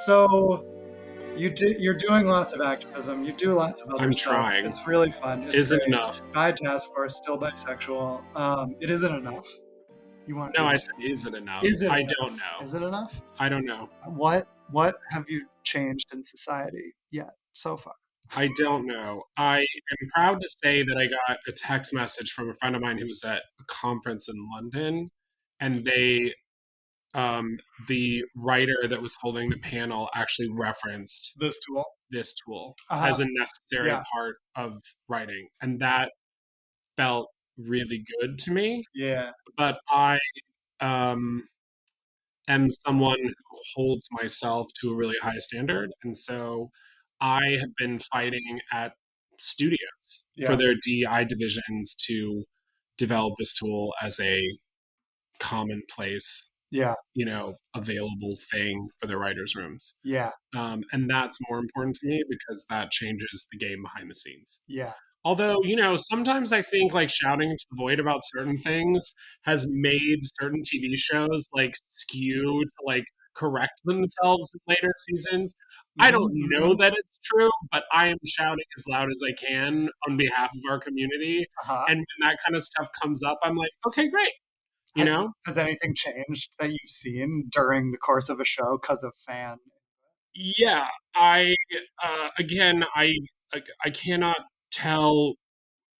So you're doing lots of activism. You do lots of other I'm stuff. trying. It's really fun. It's Isn't great. enough. Guy Task Force, still bisexual. It isn't enough. You want? No, I said isn't enough. Is it? I enough? don't know. Is it enough? I don't know. What have you changed in society yet so far? I don't know. I am proud to say that I got a text message from a friend of mine who was at a conference in London, and the writer that was holding the panel actually referenced This tool as a necessary Yeah. part of writing, and that felt really good to me. Yeah. But I am someone who holds myself to a really high standard, and so I have been fighting at studios for their DEI divisions to develop this tool as a commonplace, available thing for the writers' rooms. Yeah. And that's more important to me because that changes the game behind the scenes. Yeah. Although, sometimes I think like shouting to the void about certain things has made certain TV shows like skew to like correct themselves in later seasons. I don't know that it's true, but I am shouting as loud as I can on behalf of our community. And when that kind of stuff comes up, I'm like, okay, great. Has anything changed that you've seen during the course of a show because of fan? Yeah, I cannot tell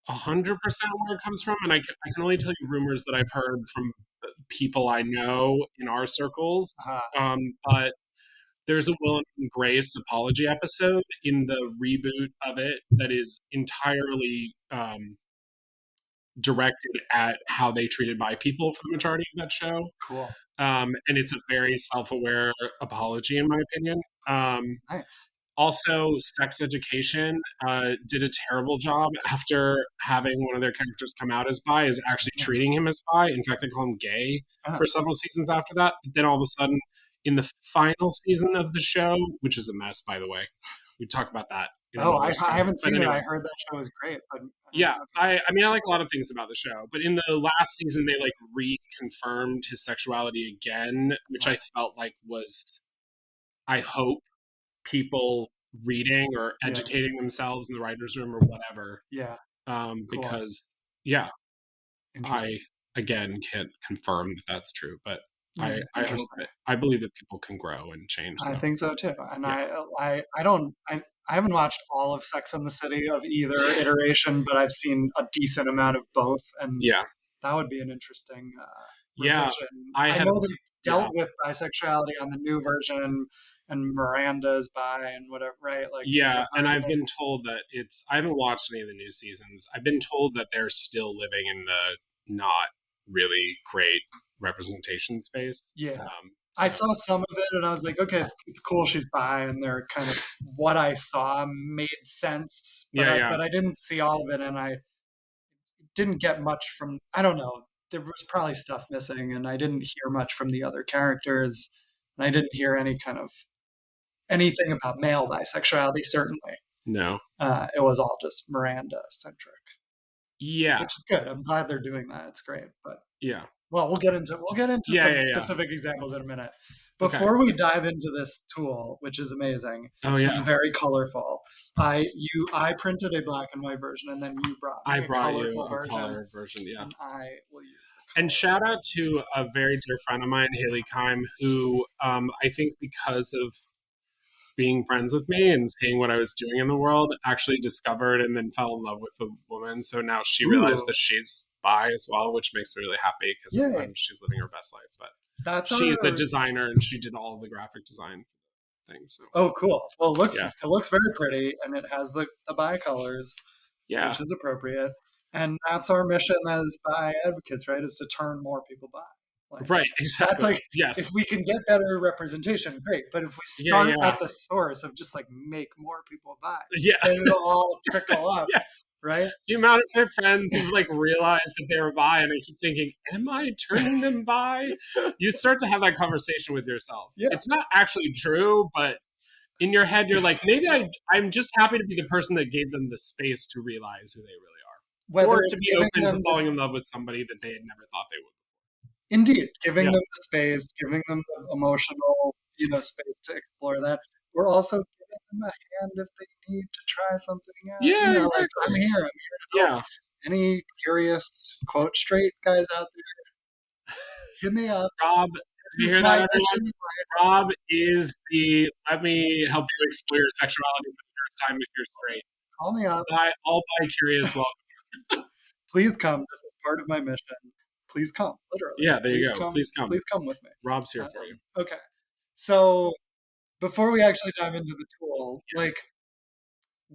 100% where it comes from, and I can only tell you rumors that I've heard from people I know in our circles. But there's a Will and Grace apology episode in the reboot of it that is entirely directed at how they treated bi people for the majority of that show. Cool. And it's a very self-aware apology, in my opinion. Nice. Also, Sex Education did a terrible job after having one of their characters come out as bi, is actually treating him as bi. In fact, they call him gay for several seasons after that. But then all of a sudden, in the final season of the show, which is a mess, by the way, we talk about that. I haven't seen it. I heard that show was great. But I like a lot of things about the show. But in the last season, they like reconfirmed his sexuality again, which I felt like was, I hope, people reading or educating themselves in the writer's room or whatever. Yeah. Because, I, again, can't confirm that that's true, but I hope it. I believe that people can grow and change. So. I think so too. And I haven't watched all of Sex and the City of either iteration, but I've seen a decent amount of both. And that would be an interesting revision. I know they dealt with bisexuality on the new version, and Miranda's bi and whatever, right? Like, and I've been told that I haven't watched any of the new seasons. I've been told that they're still living in the not really great representation space. I saw some of it and I was like, okay, it's cool she's bi, and they're kind of, what I saw made sense, but I didn't see all of it, and I didn't get much from, I don't know, there was probably stuff missing, and I didn't hear much from the other characters, and I didn't hear anything about male bisexuality, certainly. No. It was all just Miranda-centric. Yeah. Which is good. I'm glad they're doing that. It's great. But well, we'll get into some specific examples in a minute. Before we dive into this tool, which is amazing, it's very colorful. I printed a black and white version, and then you brought me a colorful version. And I will use it. And shout out to a very dear friend of mine, Haley Keim, who I think because of being friends with me and seeing what I was doing in the world, actually discovered and then fell in love with the woman. So now she realized that she's bi as well, which makes me really happy because she's living her best life. But she's a designer and she did all the graphic design for the thing. So. Oh, cool. Well, it looks very pretty, and it has the bi colors, which is appropriate. And that's our mission as bi advocates, right? Is to turn more people bi. Right, exactly. That's if we can get better representation, great. But if we start at the source of just make more people bi, then it'll all trickle up, right? The amount of my friends who realized that they were bi, and I keep thinking, am I turning them bi? You start to have that conversation with yourself. Yeah. It's not actually true, but in your head, you're like, maybe I'm just happy to be the person that gave them the space to realize who they really are. Or to be open to falling in love with somebody that they had never thought they would. Indeed, giving them the space, giving them the emotional space to explore that. We're also giving them a hand if they need to try something out. Yeah, exactly. Like I'm here to help. Yeah. Any curious quote straight guys out there, hit me up. Rob, you hear that, everyone? Rob is let me help you explore your sexuality for the first time if you're straight. Call me up. All bi-curious welcome. Please come. This is part of my mission. Please come, literally. Yeah, there you go. Come, please come. Please come with me. Rob's here for you. Okay. So before we actually dive into the tool, yes.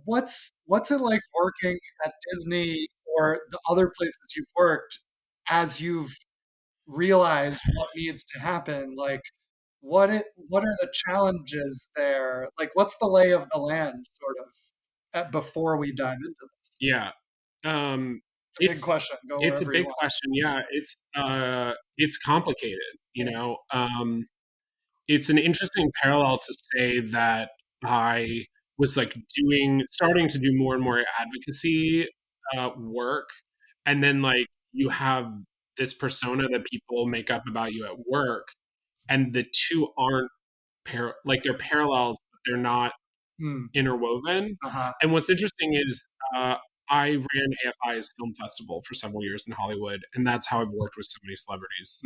What's it like working at Disney or the other places you've worked as you've realized what needs to happen? Like, what are the challenges there? Like, what's the lay of the land, sort of, before we dive into this? Yeah. It's a big question. It's a big question. Yeah. It's complicated, it's an interesting parallel to say that I was like starting to do more and more advocacy work. And then like you have this persona that people make up about you at work. And the two aren't they're parallels, but they're not interwoven. Uh-huh. And what's interesting is I ran AFI's film festival for several years in Hollywood, and that's how I've worked with so many celebrities.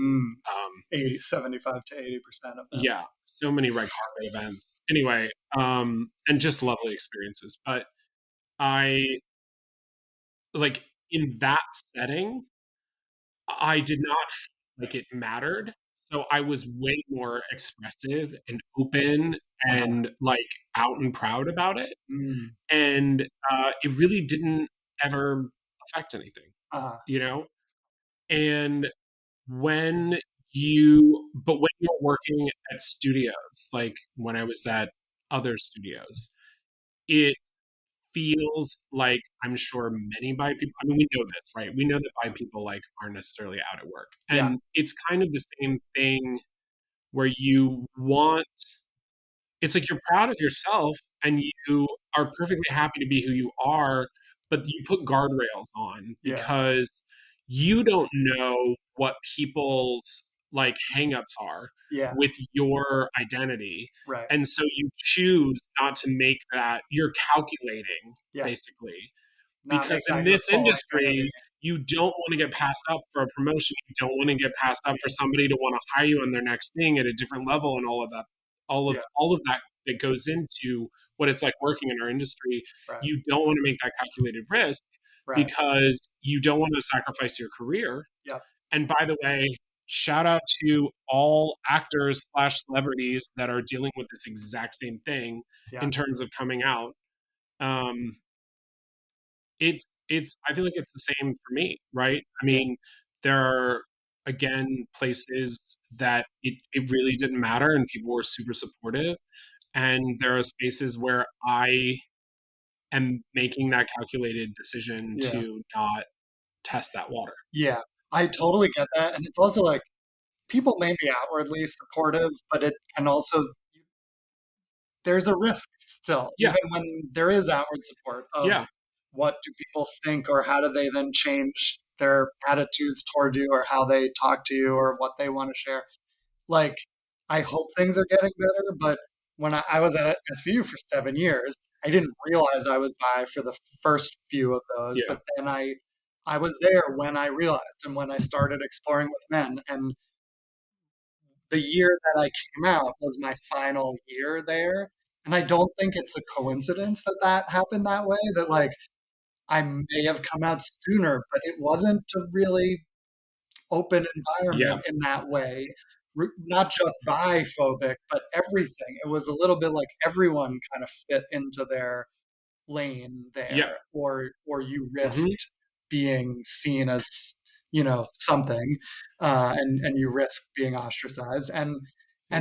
75 to 80% of them. Yeah, so many red carpet events. Anyway, and just lovely experiences. But I, like, in that setting, I did not feel like it mattered. So I was way more expressive and open and like out and proud about it. And it really didn't ever affect anything, And when you're working at studios, like when I was at other studios, it feels like, I'm sure many bi people, I mean, we know this, right? We know that bi people like aren't necessarily out at work. And it's kind of the same thing where it's like you're proud of yourself and you are perfectly happy to be who you are, but you put guardrails on because you don't know what people's like hangups are with your identity. Right. And so you choose not to make that, you're calculating basically. Because in this industry, you don't want to get passed up for a promotion. You don't want to get passed up for somebody to want to hire you on their next thing at a different level and all of that. All of that goes into what it's like working in our industry. Right. You don't want to make that calculated risk because you don't want to sacrifice your career. Yeah. And by the way, shout out to all actors / celebrities that are dealing with this exact same thing in terms of coming out. I feel like it's the same for me, right? I mean, there are, again, places that it really didn't matter and people were super supportive. And there are spaces where I am making that calculated decision to not test that water. Yeah, I totally get that. And it's also like, people may be outwardly supportive, but it can also, there's a risk still, even when there is outward support of what do people think, or how do they then change their attitudes toward you, or how they talk to you, or what they want to share. Like, I hope things are getting better, but when I was at SVU for 7 years, I didn't realize I was bi for the first few of those, but then I was there when I realized, and when I started exploring with men. And the year that I came out was my final year there. And I don't think it's a coincidence that happened that way, that like I may have come out sooner, but it wasn't a really open environment in that way. Not just biphobic, but everything. It was a little bit like everyone kind of fit into their lane there, or you risked being seen as, something, and you risked being ostracized. And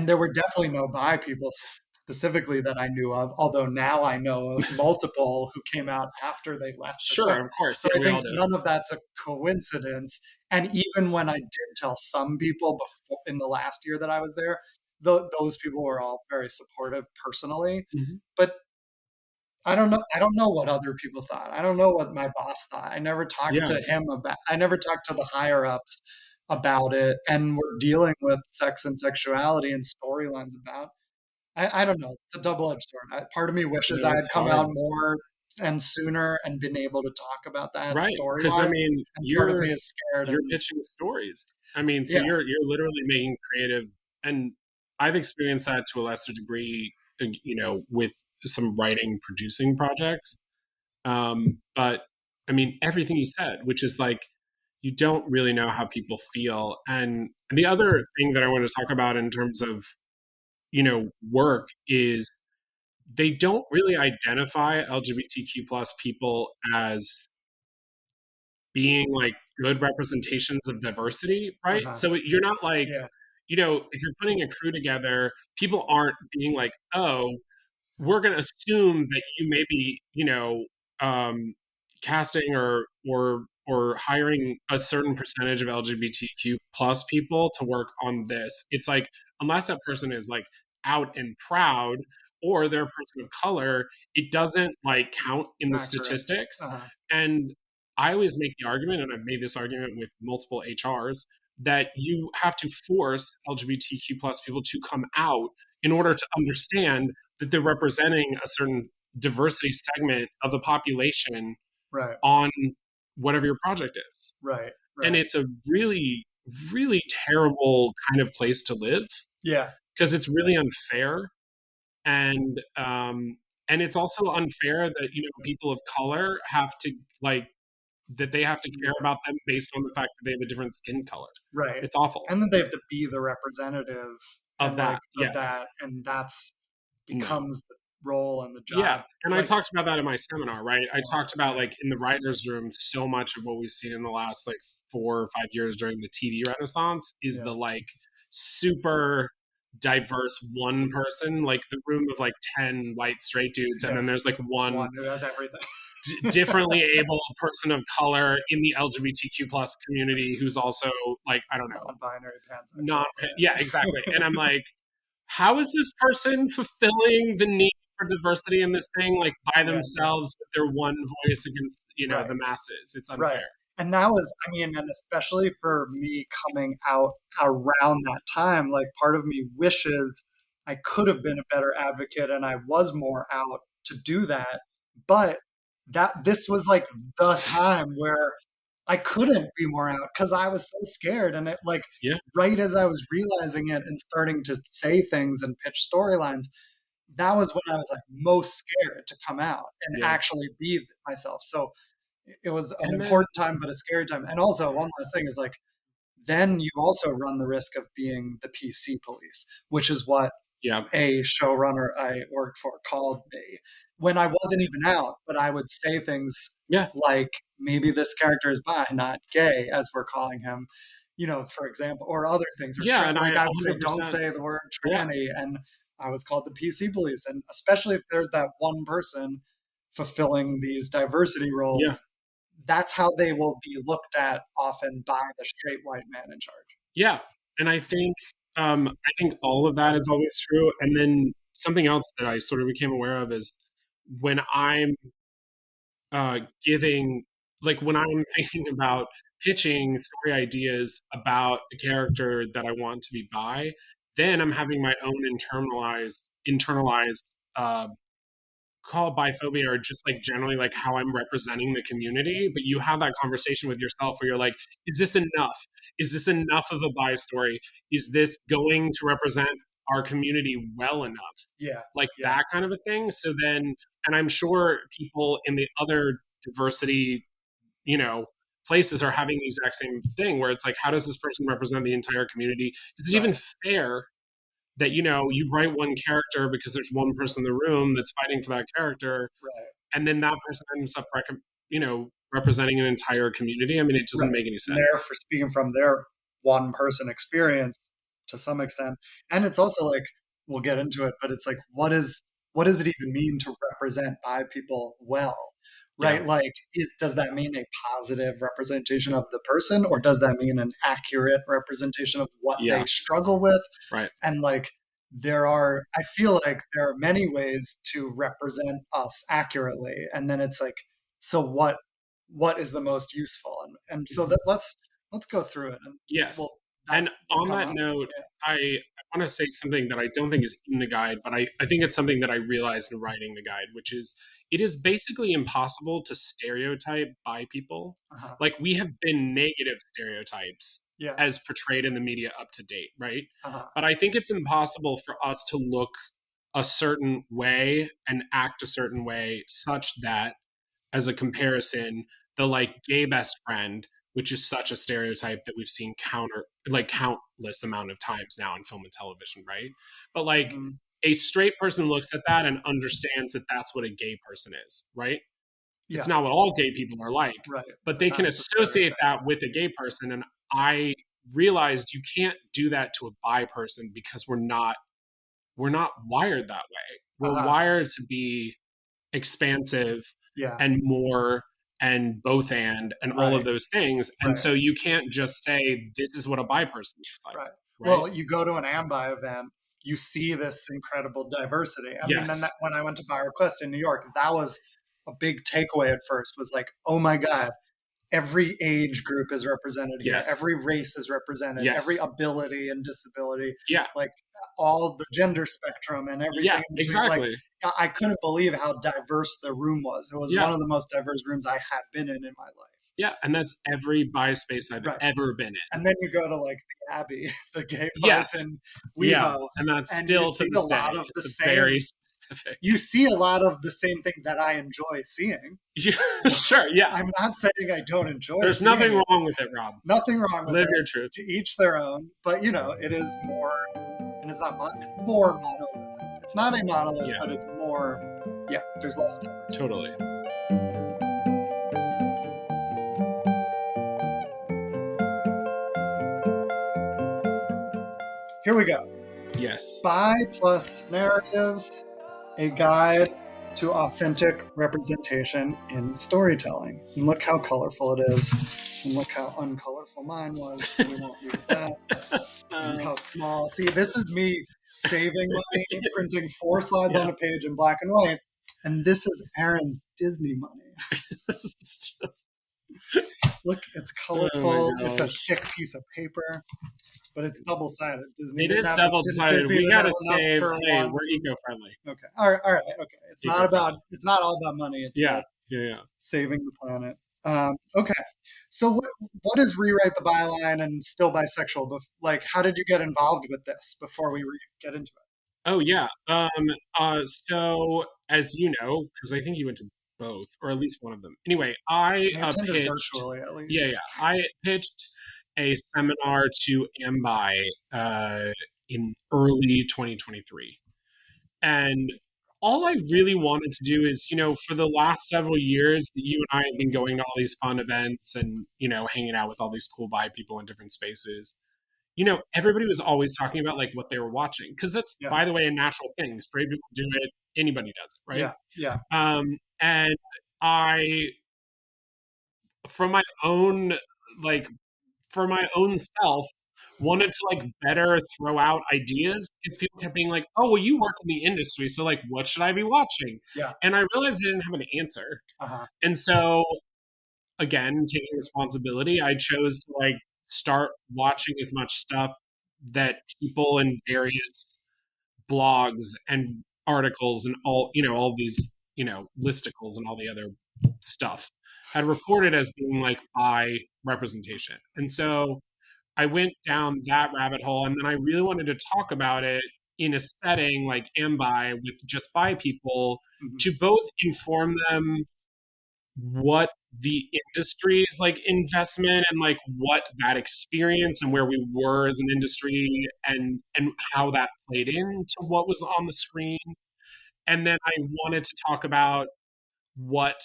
there were definitely no bi people specifically that I knew of, although now I know of multiple who came out after they left. Sure, of course. So I think none of that's a coincidence. And even when I did tell some people before, in the last year that I was there, those people were all very supportive personally. But I don't know what other people thought. I don't know what my boss thought. I never talked to him I never talked to the higher ups about it. And we're dealing with sex and sexuality and storylines about I don't know. It's a double-edged sword. Part of me wishes No, I had it's come out fine. more and sooner and been able to talk about that Right. Because I story-wise. mean, And part of me is scared. you're And pitching stories. I mean, so yeah, you're literally making creative, and I've experienced that to a lesser degree, with some writing, producing projects. But I mean, everything you said, which is like, you don't really know how people feel. And the other thing that I want to talk about in terms of, work is they don't really identify LGBTQ plus people as being like good representations of diversity, right? uh-huh. So you're not like, Yeah, if you're putting a crew together, people aren't being like, oh, we're going to assume that you may be, um, casting or hiring a certain percentage of LGBTQ plus people to work on this. It's like, unless that person is like out and proud or they're a person of color, it doesn't like count in the factor in. statistics. Uh-huh. And I always make the argument, and I've made this argument with multiple HRs, that you have to force LGBTQ plus people to come out in order to understand that they're representing a certain diversity segment of the population Right, on whatever your project is. right, And right. it's a really, really terrible kind of place to live Yeah, because it's really unfair. And and it's also unfair that people of color have to like that they have to yeah, care about them based on the fact that they have a different skin color. right. It's awful. And then they have to be the representative Of and like that, of yes. that, and that's No. becomes the role and the Yeah, job. and I Like, talked about that in my seminar, right? I yeah, talked about, like, in the writers' room, so much of what we've seen in the last, like, 4 or 5 years during the TV renaissance is yeah, the, like, super diverse one person, like, the room of, like, 10 white straight dudes, and yeah. then there's, like, one One who has everything. differently able person of color in the LGBTQ plus community who's also, like, I don't know, Non-binary, pansexual. not yeah, exactly, and I'm like, how is this person fulfilling the need for diversity in this thing like by Yeah, no, themselves with their one voice against right. the masses? It's Right. unfair. And that was, I mean, and especially for me coming out around that time, like part of me wishes I could have been a better advocate and I was more out to do that. But this was like the time where I couldn't be more out because I was so scared. And it like Yeah, right as I was realizing it and starting to say things and pitch storylines, that was when I was like most scared to come out and yeah, actually be myself. So it was an and then important time, but a scary time. And also, one last thing is like, then you also run the risk of being the PC police, which is what yeah, a showrunner I worked for called me when I wasn't even out, but I would say things yeah, like, maybe this character is bi, not gay, as we're calling him, for example, or other things, or yeah, and I like I would say, don't 100%, say the word yeah, tranny, and I was called the PC police. And especially if there's that one person fulfilling these diversity yeah, roles, that's how they will be looked at often by the straight white man in charge. yeah, and I think all of that is always true. And then something else that I sort of became aware of is when I'm giving like when I'm thinking about pitching story ideas about a character that I want to be by, then I'm having my own internalized call it biphobia or just like generally like how I'm representing the community. But you have that conversation with yourself where you're like, is this enough? Is this enough of a bi story? Is this going to represent our community well enough? Yeah, Like yeah, that kind of a thing. So then, and I'm sure people in the other diversity, you know, places are having the exact same thing where it's like, how does this person represent the entire community? Is it even right, fair that, you write one character because there's one person in the room that's fighting for that character, right. and then that person ends up, representing an entire community? I mean, it doesn't Right. make any And they're sense. for speaking from their one person experience to some extent. And it's also like, we'll get into it, but it's like, what does it even mean to represent bi people well? Yeah. Right? Like, does that mean a positive representation of the person, or does that mean an accurate representation of what Yeah. they struggle with? Right. And like, I feel like there are many ways to represent us accurately. And then it's like, so what is the most useful? And so that let's go through it, and we'll Yes. And on that note, I want to say something that I don't think is in the guide, but I think it's something that I realized in writing the guide, which is it is basically impossible to stereotype bi people. Like, we have been negative stereotypes as portrayed in the media up to date, right? But I think it's impossible for us to look a certain way and act a certain way such that, as a comparison, the like gay best friend, which is such a stereotype that we've seen countless amount of times now in film and television, right? But like a straight person looks at that and understands that that's what a gay person is, right? It's not what all gay people are like, but they can associate that with a gay person. And I realized you can't do that to a bi person because we're not wired that way. We're wired to be expansive and more and both and all of those things. And so you can't just say this is what a bi person looks like. Right? Well, you go to an AMBI event, you see this incredible diversity. I mean, then when I went to Bi Request in New York, that was a big takeaway at first, was like, oh my God, every age group is represented here. Every race is represented. Every ability and disability. Like all the gender spectrum and everything. Exactly. Like, I couldn't believe how diverse the room was. It was one of the most diverse rooms I had been in my life. Yeah, and that's every bi space I've ever been in. And then you go to like the Abbey, the gay place in WeHo, and that's still to this day. It's very specific. You see a lot of the same thing that I enjoy seeing. Sure, I'm not saying I don't enjoy. There's nothing wrong with it, Rob. Nothing wrong with it. Live your truth. To each their own. But it is more, and it's more monolithic. It's not a monolith, but it's more. Yeah, there's less diversity. Totally. Here we go. Yes. Bi plus narratives, a guide to authentic representation in storytelling. And look how colorful it is. And look how uncolorful mine was. We won't use that. And how small. See, this is me saving money, printing 4 slides on a page in black and white. And this is Aaron's Disney money. Look, it's colorful. It's a thick piece of paper. But it's double-sided. Disney. It is double-sided. We gotta save. Hey, we're eco-friendly. Okay. All right. Okay. It's not all about money. It's about saving the planet. Okay. So what is Rewrite the Biline and Still Bisexual? Like, how did you get involved with this before we get into it? Oh yeah. So as you know, because I think you went to both, or at least one of them. Anyway, I pitched virtually at least. Yeah. I pitched a seminar to AMBI in early 2023. And all I really wanted to do is, for the last several years that you and I have been going to all these fun events and, hanging out with all these cool bi people in different spaces, everybody was always talking about like what they were watching. Because that's, by the way, a natural thing. Straight people do it. Anybody does it, right? Yeah. And I, for my own self, wanted to like better throw out ideas because people kept being like, oh, well, you work in the industry, so like, what should I be watching? And I realized I didn't have an answer. And so, again, taking responsibility, I chose to like start watching as much stuff that people in various blogs and articles and all these listicles and all the other stuff had reported as being like bi representation. And so I went down that rabbit hole, and then I really wanted to talk about it in a setting like AMBI with just bi people to both inform them what the industry's like investment and like what that experience and where we were as an industry and how that played into what was on the screen. And then I wanted to talk about what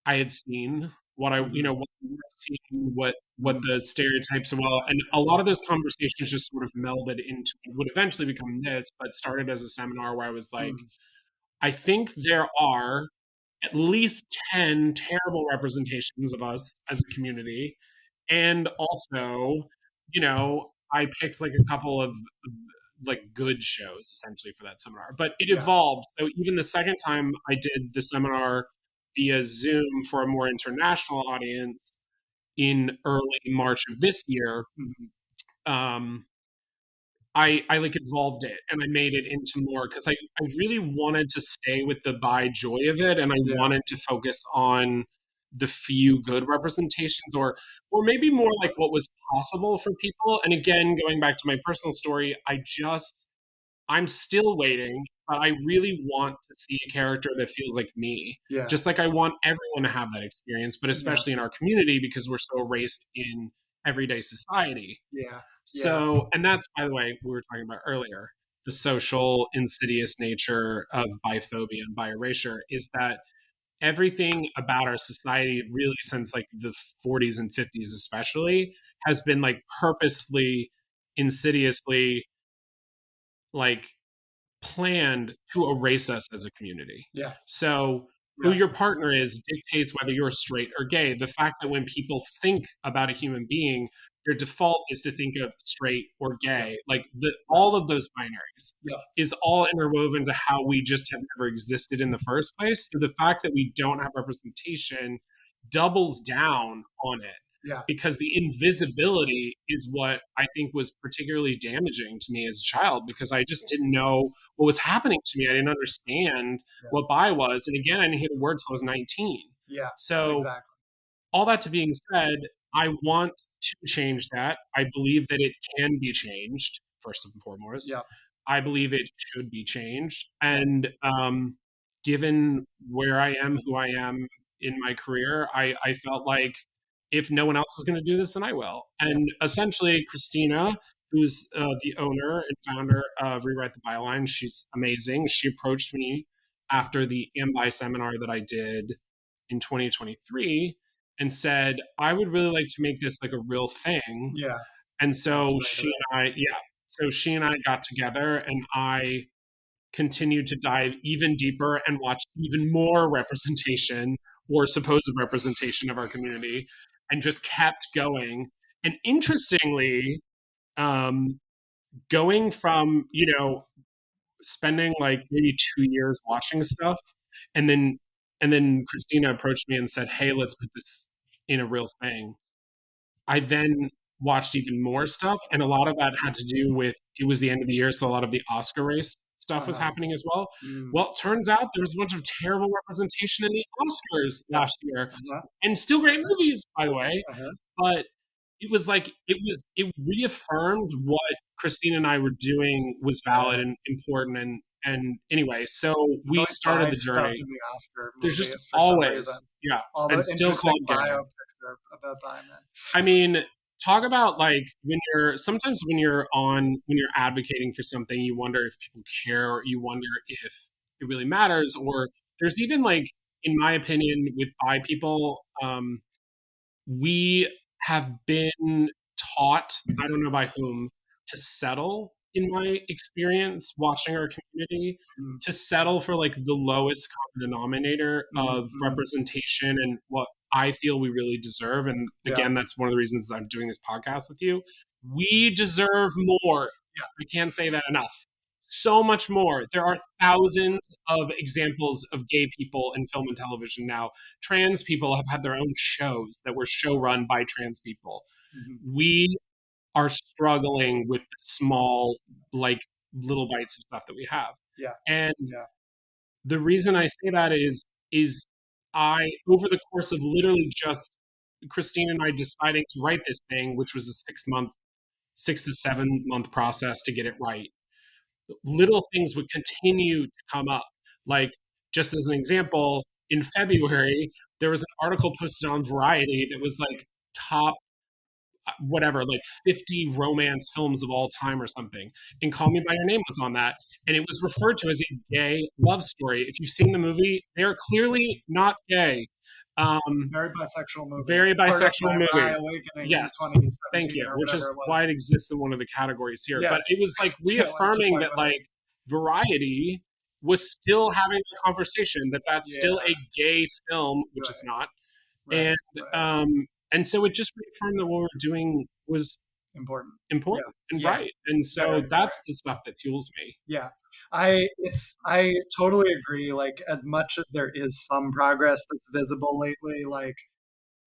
I had seen, what I, what we were seeing, what the stereotypes were. And a lot of those conversations just sort of melded into what would eventually become this, but started as a seminar where I was like, I think there are at least 10 terrible representations of us as a community. And also, I picked like a couple of like good shows essentially for that seminar, but it evolved. So even the second time I did the seminar via Zoom for a more international audience in early March of this year, I like evolved it and I made it into more because I really wanted to stay with the bi joy of it, and I wanted to focus on the few good representations, or maybe more like what was possible for people. And again, going back to my personal story, I'm still waiting, but I really want to see a character that feels like me. Yeah. Just like I want everyone to have that experience, but especially in our community because we're so erased in everyday society. Yeah. So, and that's, by the way, we were talking about earlier, the social insidious nature of biphobia and bi-erasure is that everything about our society, really since like the 40s and 50s especially, has been like purposely, insidiously, like planned to erase us as a community. Yeah. So who your partner is dictates whether you're straight or gay. The fact that when people think about a human being, their default is to think of straight or gay. Like all of those binaries is all interwoven to how we just have never existed in the first place. So the fact that we don't have representation doubles down on it. Yeah. Because the invisibility is what I think was particularly damaging to me as a child, because I just didn't know what was happening to me. I didn't understand what bi was. And again, I didn't hear the word till I was 19. Yeah. So exactly. All that to being said, I want to change that. I believe that it can be changed, first and foremost. Yeah. I believe it should be changed. And given where I am, who I am in my career, I felt like if no one else is going to do this, then I will. And essentially, Christina, who's the owner and founder of Rewrite the Biline, she's amazing. She approached me after the AMBI seminar that I did in 2023 and said, I would really like to make this like a real thing. Yeah. And so she and I got together, and I continued to dive even deeper and watch even more representation or supposed representation of our community, and just kept going. And interestingly, going from, spending like maybe 2 years watching stuff, and then Christina approached me and said, hey, let's put this in a real thing. I then watched even more stuff, and a lot of that had to do with, it was the end of the year, so a lot of the Oscar race stuff was happening as well. Well, it turns out there was a bunch of terrible representation in the Oscars last year, and still great movies, by the way. But it was like it reaffirmed what Christine and I were doing was valid and important, and anyway, so we started the journey. In the Oscar There's just always, all the and still interesting called biopics are about bi men. I mean, talk about like when you're advocating for something, you wonder if people care, or you wonder if it really matters, or there's even like, in my opinion, with bi people, we have been taught, I don't know by whom, to settle, in my experience watching our community, to settle for like the lowest common denominator of representation and what I feel we really deserve. And again, that's one of the reasons I'm doing this podcast with you. We deserve more. I can't say that enough. So much more. There are thousands of examples of gay people in film and television now. Trans people have had their own shows that were show run by trans people. We are struggling with the small, like, little bites of stuff that we have. And the reason I say that is I, over the course of literally just Christine and I deciding to write this thing, which was a 6 to 7 month process to get it right, little things would continue to come up. Like, just as an example, in February, there was an article posted on Variety that was like top whatever, like 50 romance films of all time or something. And Call Me By Your Name was on that. And it was referred to as a gay love story. If you've seen the movie, they're clearly not gay. Very bisexual movie. Very bisexual movie. Yes, thank you. Which is why it exists in one of the categories here. But it was like reaffirming that like Variety was still having the conversation that that's still a gay film, which is not. And so it just reaffirmed that what we're doing was important and right. And so that's the stuff that fuels me. I totally agree. Like, as much as there is some progress that's visible lately, like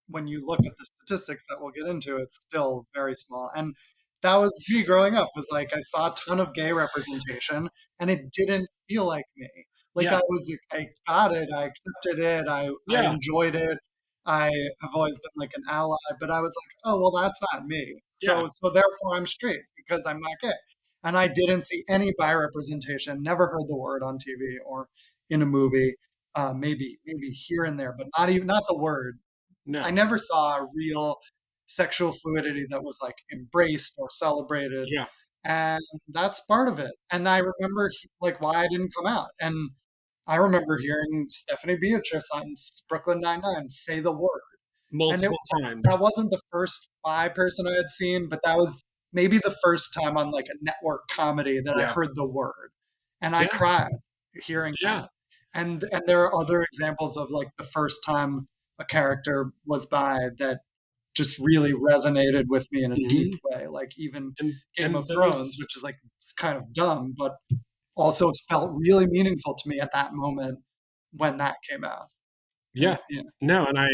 when you look at the statistics that we'll get into, it's still very small. And that was me growing up, was like I saw a ton of gay representation and it didn't feel like me. Like Yeah. I got it, I accepted it, I Yeah. enjoyed it. I have always been like an ally, but I was like, oh well, that's not me. Yeah. So therefore I'm straight because I'm not gay. And I didn't see any bi representation, never heard the word on TV or in a movie. Maybe here and there, but not the word. I No. never saw a real sexual fluidity that was like embraced or celebrated. Yeah. And that's part of it. And I remember like why I didn't come out. And I remember hearing Stephanie Beatrice on Brooklyn Nine-Nine say the word. And Multiple times. that wasn't the first bi person I had seen, but that was maybe the first time on like a network comedy that I Yeah. heard the word. And I Yeah. cried hearing Yeah. that. And there are other examples of like the first time a character was bi that just really resonated with me in a deep way. Like even Game of Thrones, which is like kind of dumb, but also felt really meaningful to me at that moment when that came out. Yeah. Yeah. No, and I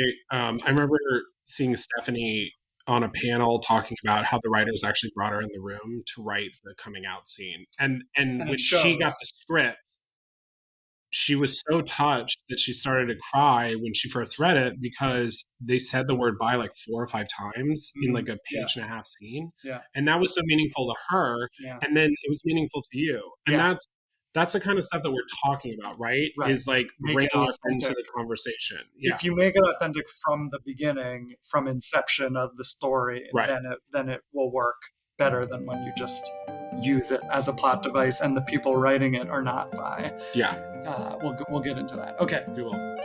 remember seeing Stephanie on a panel talking about how the writers actually brought her in the room to write the coming out scene. And when she got the script, she was so touched that she started to cry when she first read it because they said the word bi like 4 or 5 times in like a page and a half scene. Yeah. And that was so meaningful to her. Yeah. And then it was meaningful to you. And that's the kind of stuff that we're talking about, right? Is like bringing us into the conversation. Yeah. If you make it authentic from the beginning, from inception of the story, then it will work better than when you just use it as a plot device and the people writing it are not bi. Yeah. We'll get into that. Okay. We will.